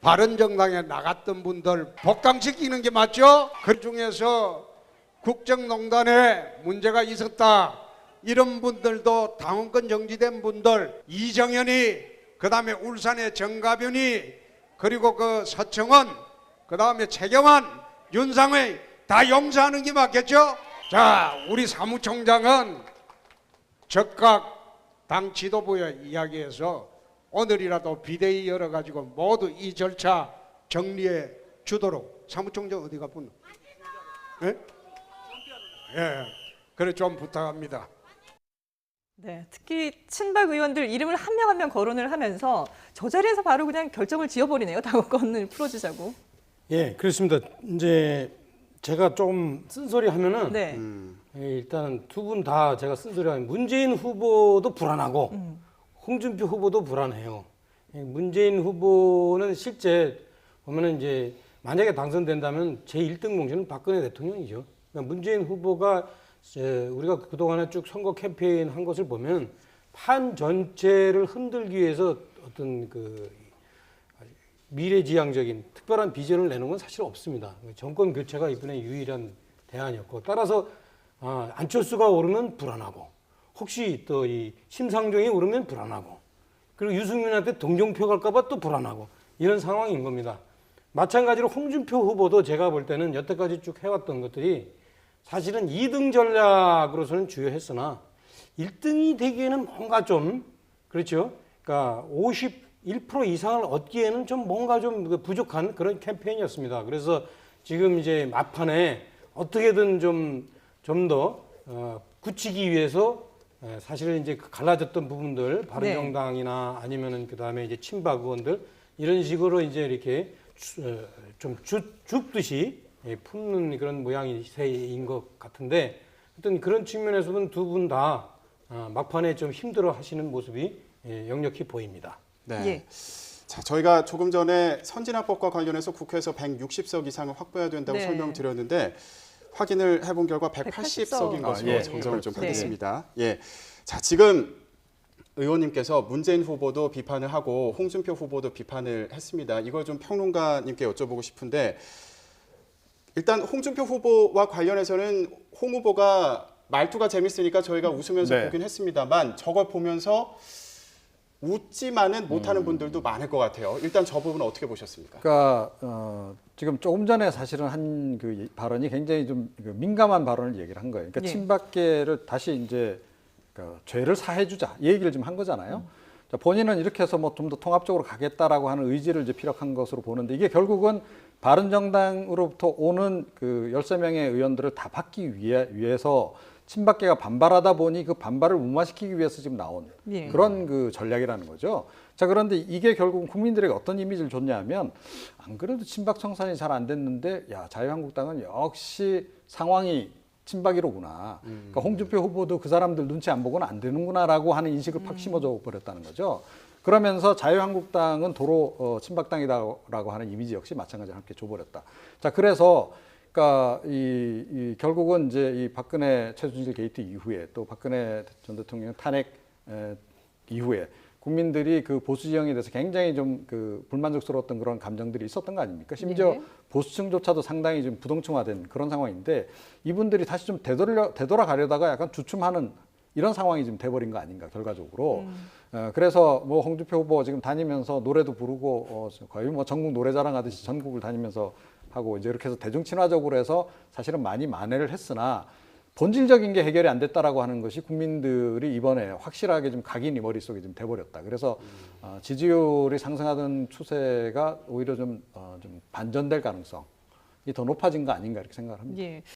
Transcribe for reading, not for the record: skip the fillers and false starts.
바른정당에 나갔던 분들 복당시키는 게 맞죠? 그 중에서 국정농단에 문제가 있었다 이런 분들도 당원권 정지된 분들, 이정현이, 그 다음에 울산의 정가변이, 그리고 그 서청원, 그 다음에 최경환, 윤상회 다 용서하는 게 맞겠죠? 자, 우리 사무총장은 적각 당 지도부에 이야기해서 오늘이라도 비대위 열어가지고 모두 이 절차 정리해 주도록. 사무총장 어디가 분노? 예? 예, 그래 좀 부탁합니다. 네, 특히 친박 의원들 이름을 한 명 한 명 거론을 하면서 저 자리에서 바로 그냥 결정을 지어버리네요. 당원권을 풀어주자고. 예, 그렇습니다. 이제 제가 좀 쓴소리 하면은 네. 일단 두 분 다 제가 쓴소리 하면 문재인 후보도 불안하고 홍준표 후보도 불안해요. 문재인 후보는 실제 보면은 이제 만약에 당선된다면 제 1등 공신은 박근혜 대통령이죠. 그러니까 문재인 후보가 우리가 그동안에 쭉 선거 캠페인 한 것을 보면 판 전체를 흔들기 위해서 어떤 그 미래지향적인 특별한 비전을 내는 건 사실 없습니다. 정권 교체가 이번에 유일한 대안이었고, 따라서 안철수가 오르면 불안하고, 혹시 또 이 심상정이 오르면 불안하고, 그리고 유승민한테 동정표 갈까봐 또 불안하고, 이런 상황인 겁니다. 마찬가지로 홍준표 후보도 제가 볼 때는 여태까지 쭉 해왔던 것들이 사실은 2등 전략으로서는 주요했으나 1등이 되기에는 뭔가 좀, 그렇죠? 그러니까 51% 이상을 얻기에는 좀 뭔가 좀 부족한 그런 캠페인이었습니다. 그래서 지금 이제 막판에 어떻게든 좀 더 굳히기 위해서 사실은 이제 갈라졌던 부분들, 바른정당이나 아니면은 그 다음에 이제 친박 의원들 이런 식으로 이제 이렇게 좀 줍듯이 품는 그런 모양인 것 같은데, 어떤 그런 측면에서는 두 분 다 막판에 좀 힘들어 하시는 모습이 역력히 보입니다. 네. 예. 자, 저희가 조금 전에 선진화법과 관련해서 국회에서 160석 이상을 확보해야 된다고 네. 설명드렸는데 확인을 해본 결과 180석인 것으로 정정을 좀 하겠습니다. 예. 자, 지금 의원님께서 문재인 후보도 비판을 하고 홍준표 후보도 비판을 했습니다. 이걸 좀 평론가님께 여쭤보고 싶은데, 일단 홍준표 후보와 관련해서는 홍 후보가 말투가 재밌으니까 저희가 웃으면서 보긴 했습니다만 저걸 보면서 웃지만은 못하는 분들도 많을 것 같아요. 일단 저 부분은 어떻게 보셨습니까? 그러니까 지금 조금 전에 사실은 한 그 발언이 굉장히 좀 민감한 발언을 얘기를 한 거예요. 그러니까 친박계를 다시 이제 그러니까 죄를 사해주자 이 얘기를 지금 한 거잖아요. 자, 본인은 이렇게 해서 뭐 좀 더 통합적으로 가겠다라고 하는 의지를 이제 피력한 것으로 보는데, 이게 결국은 바른정당으로부터 오는 그 13명의 의원들을 다 받기 위해서 친박계가 반발하다 보니 그 반발을 무마시키기 위해서 지금 나온 그런 그 전략이라는 거죠. 자, 그런데 이게 결국 국민들에게 어떤 이미지를 줬냐면, 안 그래도 친박 청산이 잘 안 됐는데 야, 자유한국당은 역시 상황이 친박이로구나. 그러니까 홍준표 후보도 그 사람들 눈치 안 보고는 안 되는구나라고 하는 인식을 팍 심어줘 버렸다는 거죠. 그러면서 자유한국당은 도로 친박당이다라고 하는 이미지 역시 마찬가지로 함께 줘버렸다. 자, 그래서 그러니까 이 결국은 이제 이 박근혜 최순실 게이트 이후에 또 박근혜 전 대통령 탄핵 이후에 국민들이 그 보수 지형에 대해서 굉장히 좀 그 불만족스러웠던 그런 감정들이 있었던 거 아닙니까? 심지어 보수층조차도 상당히 좀 부동층화된 그런 상황인데, 이분들이 다시 좀 되돌아가려다가 약간 주춤하는 이런 상황이 지금 돼버린 거 아닌가 결과적으로. 그래서 뭐 홍준표 후보 지금 다니면서 노래도 부르고 거의 뭐 전국 노래자랑 하듯이 전국을 다니면서 하고 이제 이렇게 해서 대중친화적으로 해서 사실은 많이 만회를 했으나 본질적인 게 해결이 안 됐다라고 하는 것이 국민들이 이번에 확실하게 좀 각인이 머릿속에 좀 돼버렸다. 그래서 지지율이 상승하던 추세가 오히려 좀 반전될 가능성이 더 높아진 거 아닌가 이렇게 생각을 합니다. 예.